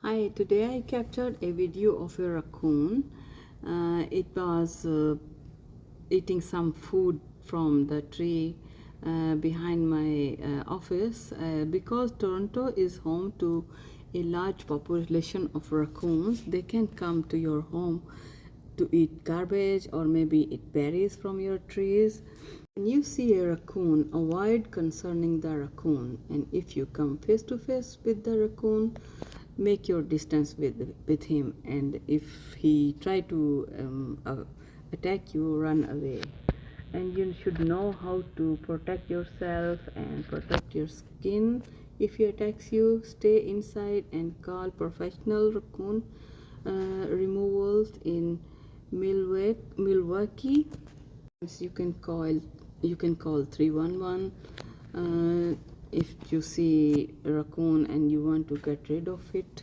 Hi, today I captured a video of a raccoon. It was eating some food from the tree behind my office because Toronto is home to a large population of raccoons. They can come to your home to eat garbage or maybe eat berries from your trees. When you see a raccoon, avoid concerning the raccoon, and if you come face to face with the raccoon, make your distance with him, and if he try to attack you, run away. And you should know how to protect yourself and protect your skin. If he attacks you, stay inside and call professional raccoon removals in Milwaukee. You can call 311 if you see a raccoon and you want to get rid of it.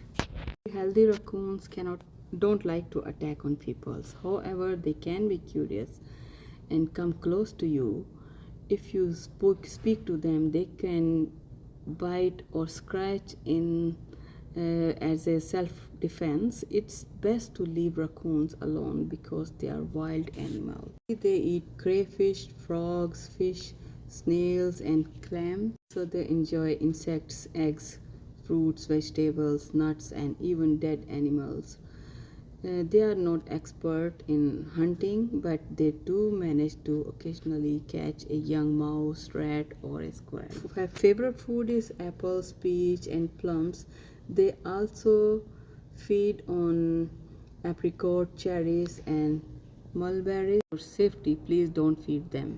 Healthy raccoons cannot don't like to attack on people. However, they can be curious and come close to you. If you speak to them, they can bite or scratch in as a self-defense. It's best to leave raccoons alone because they are wild animals. They eat crayfish, frogs, fish, snails, and clams. So they enjoy insects, eggs, fruits, vegetables, nuts, and even dead animals. They are not expert in hunting, but they do manage to occasionally catch a young mouse, rat, or a squirrel. Their favorite food is apples, peach, and plums. They also feed on apricot, cherries, and mulberries. For safety, please don't feed them.